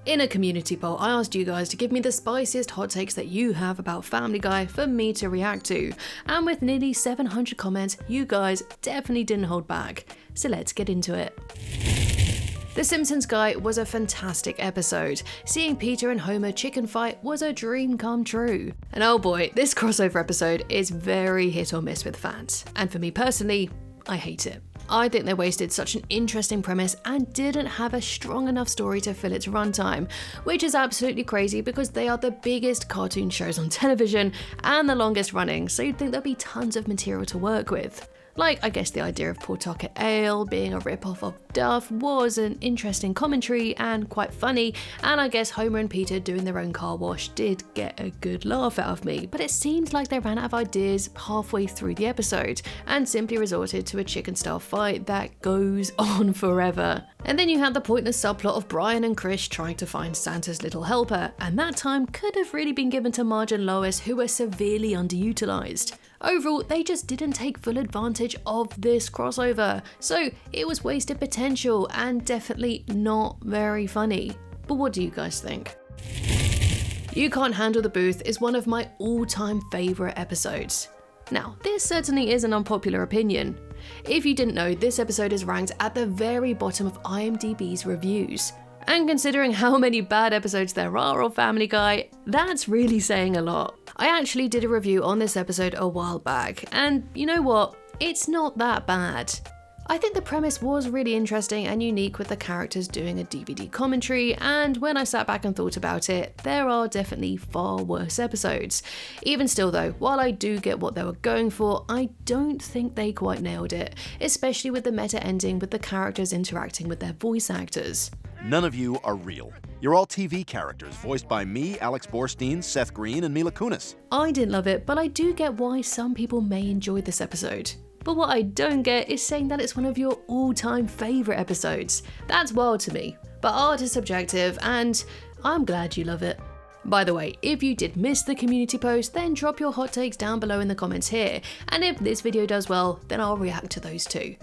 In a community poll, I asked you guys to give me the spiciest hot takes that you have about Family Guy for me to react to, and with nearly 700 comments, you guys definitely didn't hold back. So let's get into it. The Simpsons Guy was a fantastic episode. Seeing Peter and Homer chicken fight was a dream come true. And oh boy, this crossover episode is very hit or miss with fans. And for me personally, I hate it. I think they wasted such an interesting premise and didn't have a strong enough story to fill its runtime, which is absolutely crazy because they are the biggest cartoon shows on television and the longest running, so you'd think there'd be tons of material to work with. Like, I guess the idea of Pawtucket Ale being a rip-off of Duff was an interesting commentary and quite funny, and I guess Homer and Peter doing their own car wash did get a good laugh out of me, but it seemed like they ran out of ideas halfway through the episode and simply resorted to a chicken-style fight that goes on forever. And then you had the pointless subplot of Brian and Chris trying to find Santa's little helper, and that time could have really been given to Marge and Lois, who were severely underutilized. Overall, they just didn't take full advantage of this crossover, so it was wasted potential and definitely not very funny. But what do you guys think? You Can't Handle the Booth is one of my all-time favourite episodes. Now, this certainly is an unpopular opinion. If you didn't know, this episode is ranked at the very bottom of IMDb's reviews. And considering how many bad episodes there are of Family Guy, that's really saying a lot. I actually did a review on this episode a while back, and you know what? It's not that bad. I think the premise was really interesting and unique with the characters doing a DVD commentary, and when I sat back and thought about it, there are definitely far worse episodes. Even still though, while I do get what they were going for, I don't think they quite nailed it, especially with the meta ending with the characters interacting with their voice actors. None of you are real. You're all TV characters, voiced by me, Alex Borstein, Seth Green, and Mila Kunis. I didn't love it, but I do get why some people may enjoy this episode. But what I don't get is saying that it's one of your all-time favourite episodes. That's wild to me. But art is subjective, and I'm glad you love it. By the way, if you did miss the community post, then drop your hot takes down below in the comments here, and if this video does well, then I'll react to those too.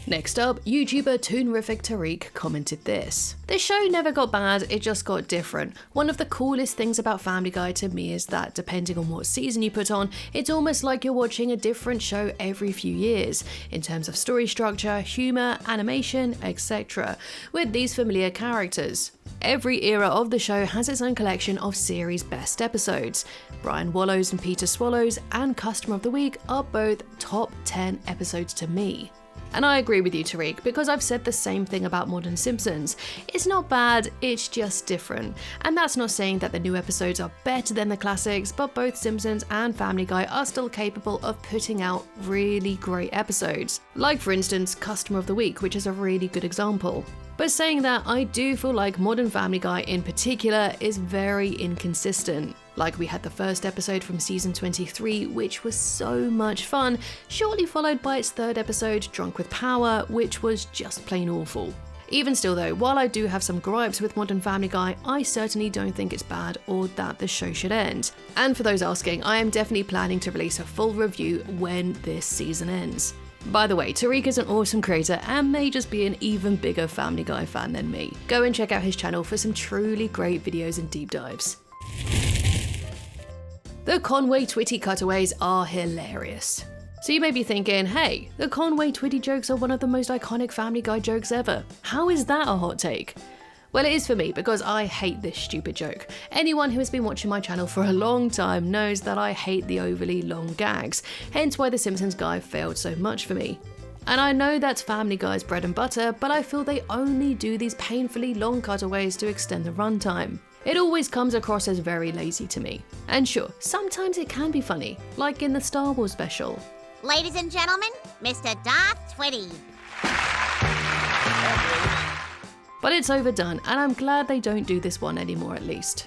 Next up, YouTuber Toonrific Tariq commented this. This show never got bad, it just got different. One of the coolest things about Family Guy to me is that depending on what season you put on, it's almost like you're watching a different show every few years, in terms of story structure, humour, animation, etc., with these familiar characters. Every era of the show has its own collection of series best episodes. Brian Wallows and Peter Swallows and Customer of the Week are both top 10 episodes to me. And I agree with you, Tariq, because I've said the same thing about Modern Simpsons. It's not bad, it's just different. And that's not saying that the new episodes are better than the classics, but both Simpsons and Family Guy are still capable of putting out really great episodes. Like for instance, Customer of the Week, which is a really good example. But saying that, I do feel like Modern Family Guy in particular is very inconsistent. Like we had the first episode from season 23, which was so much fun, shortly followed by its third episode, Drunk with Power, which was just plain awful. Even still though, while I do have some gripes with Modern Family Guy, I certainly don't think it's bad or that the show should end. And for those asking, I am definitely planning to release a full review when this season ends. By the way, Tariq is an awesome creator and may just be an even bigger Family Guy fan than me. Go and check out his channel for some truly great videos and deep dives. The Conway Twitty cutaways are hilarious. So you may be thinking, hey, the Conway Twitty jokes are one of the most iconic Family Guy jokes ever. How is that a hot take? Well, it is for me because I hate this stupid joke. Anyone who has been watching my channel for a long time knows that I hate the overly long gags, hence why The Simpsons Guy failed so much for me. And I know that's Family Guy's bread and butter, but I feel they only do these painfully long cutaways to extend the runtime. It always comes across as very lazy to me. And sure, sometimes it can be funny, like in the Star Wars special. Ladies and gentlemen, Mr. Darth Twitty. But it's overdone, and I'm glad they don't do this one anymore at least.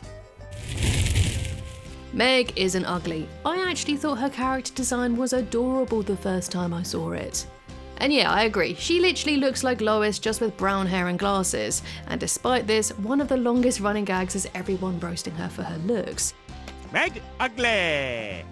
Meg isn't ugly. I actually thought her character design was adorable the first time I saw it. And yeah, I agree, she literally looks like Lois just with brown hair and glasses, and despite this, one of the longest running gags is everyone roasting her for her looks. Meg ugly!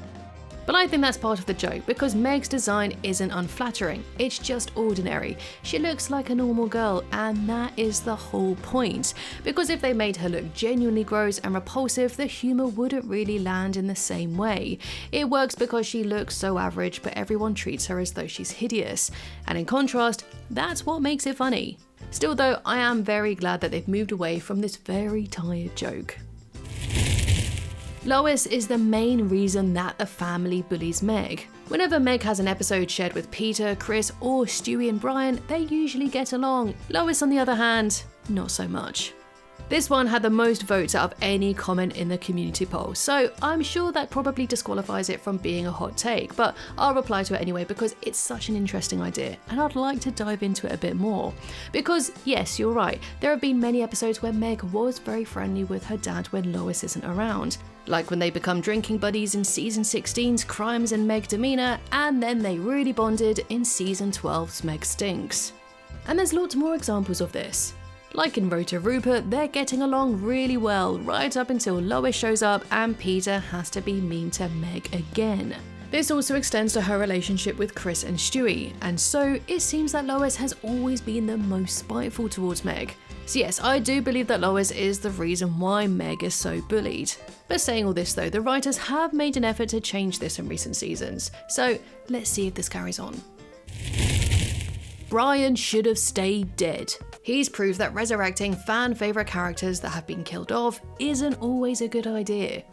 But I think that's part of the joke, because Meg's design isn't unflattering, it's just ordinary. She looks like a normal girl, and that is the whole point. Because if they made her look genuinely gross and repulsive, the humour wouldn't really land in the same way. It works because she looks so average, but everyone treats her as though she's hideous. And in contrast, that's what makes it funny. Still though, I am very glad that they've moved away from this very tired joke. Lois is the main reason that the family bullies Meg. Whenever Meg has an episode shared with Peter, Chris, or Stewie and Brian, they usually get along. Lois, on the other hand, not so much. This one had the most votes out of any comment in the community poll, so I'm sure that probably disqualifies it from being a hot take, but I'll reply to it anyway because it's such an interesting idea and I'd like to dive into it a bit more. Because yes, you're right, there have been many episodes where Meg was very friendly with her dad when Lois isn't around. Like when they become drinking buddies in season 16's Crimes and Meg Demeanor, and then they really bonded in season 12's Meg Stinks. And there's lots more examples of this. Like in Roto Rupert, they're getting along really well, right up until Lois shows up and Peter has to be mean to Meg again. This also extends to her relationship with Chris and Stewie, and so it seems that Lois has always been the most spiteful towards Meg. So yes, I do believe that Lois is the reason why Meg is so bullied. But saying all this though, the writers have made an effort to change this in recent seasons, so let's see if this carries on. Brian should have stayed dead. He's proved that resurrecting fan favourite characters that have been killed off isn't always a good idea.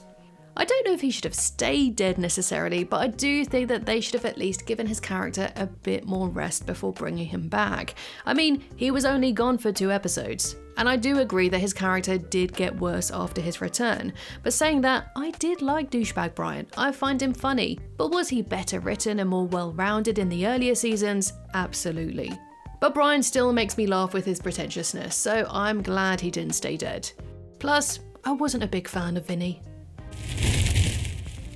I don't know if he should have stayed dead necessarily, but I do think that they should have at least given his character a bit more rest before bringing him back. I mean, he was only gone for 2 episodes, and I do agree that his character did get worse after his return. But saying that, I did like douchebag Brian, I find him funny, but was he better written and more well-rounded in the earlier seasons? Absolutely. But Brian still makes me laugh with his pretentiousness, so I'm glad he didn't stay dead. Plus, I wasn't a big fan of Vinny.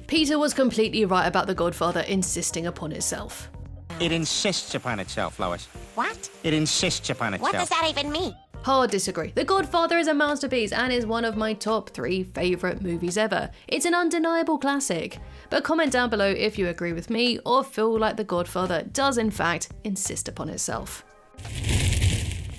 Peter was completely right about The Godfather insisting upon itself. It insists upon itself, Lois. What? It insists upon itself. What does that even mean? Hard disagree. The Godfather is a masterpiece and is one of my top 3 favourite movies ever. It's an undeniable classic. But comment down below if you agree with me or feel like The Godfather does in fact insist upon itself.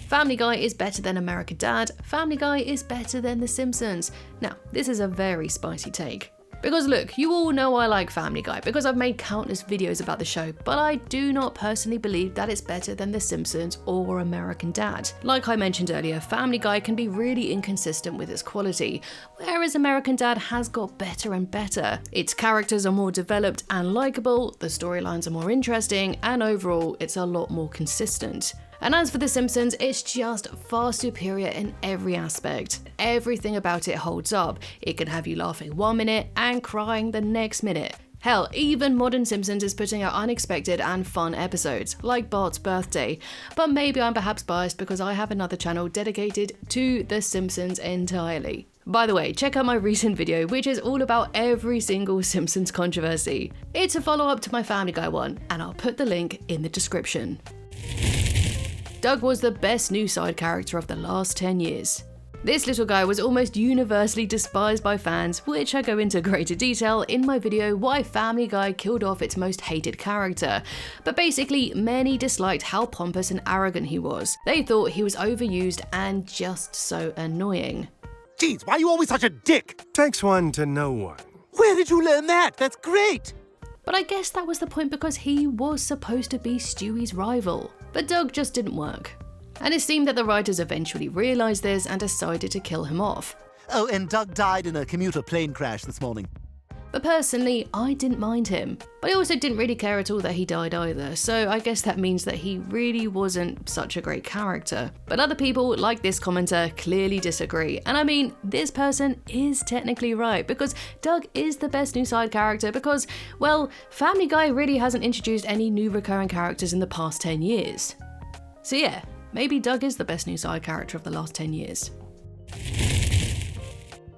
Family Guy is better than American Dad. Family Guy is better than The Simpsons. Now, this is a very spicy take. Because look, you all know I like Family Guy because I've made countless videos about the show, but I do not personally believe that it's better than The Simpsons or American Dad. Like I mentioned earlier, Family Guy can be really inconsistent with its quality, whereas American Dad has got better and better. Its characters are more developed and likeable, the storylines are more interesting, and overall, it's a lot more consistent. And as for The Simpsons, it's just far superior in every aspect. Everything about it holds up. It can have you laughing 1 minute and crying the next minute. Hell, even modern Simpsons is putting out unexpected and fun episodes, like Bart's birthday. But maybe I'm perhaps biased because I have another channel dedicated to The Simpsons entirely. By the way, check out my recent video, which is all about every single Simpsons controversy. It's a follow-up to my Family Guy one, and I'll put the link in the description. Doug was the best new side character of the last 10 years. This little guy was almost universally despised by fans, which I go into greater detail in my video Why Family Guy Killed Off Its Most Hated Character. But basically, many disliked how pompous and arrogant he was. They thought he was overused and just so annoying. Jeez, why are you always such a dick? Takes one to know one. Where did you learn that? That's great! But I guess that was the point because he was supposed to be Stewie's rival. But Doug just didn't work. And it seemed that the writers eventually realised this and decided to kill him off. Oh, and Doug died in a commuter plane crash this morning. But personally, I didn't mind him. But I also didn't really care at all that he died either, so I guess that means that he really wasn't such a great character. But other people, like this commenter, clearly disagree. And I mean, this person is technically right, because Doug is the best new side character because, well, Family Guy really hasn't introduced any new recurring characters in the past 10 years. So yeah, maybe Doug is the best new side character of the last 10 years.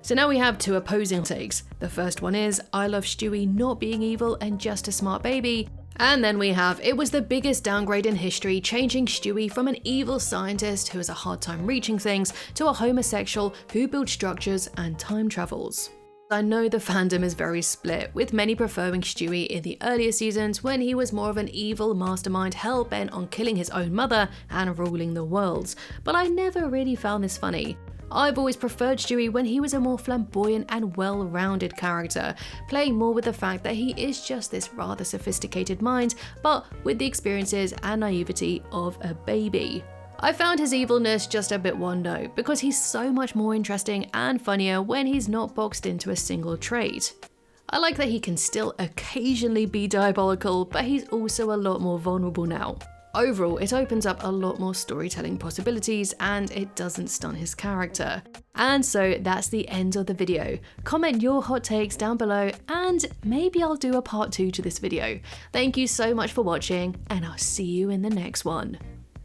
So now we have 2 opposing takes. The first one is, I love Stewie not being evil and just a smart baby. And then we have, it was the biggest downgrade in history, changing Stewie from an evil scientist who has a hard time reaching things to a homosexual who builds structures and time travels. I know the fandom is very split, with many preferring Stewie in the earlier seasons when he was more of an evil mastermind hell-bent on killing his own mother and ruling the world, but I never really found this funny. I've always preferred Stewie when he was a more flamboyant and well-rounded character, playing more with the fact that he is just this rather sophisticated mind, but with the experiences and naivety of a baby. I found his evilness just a bit one note, because he's so much more interesting and funnier when he's not boxed into a single trait. I like that he can still occasionally be diabolical, but he's also a lot more vulnerable now. Overall, it opens up a lot more storytelling possibilities and it doesn't stunt his character. And so that's the end of the video. Comment your hot takes down below and maybe I'll do a part 2 to this video. Thank you so much for watching and I'll see you in the next one.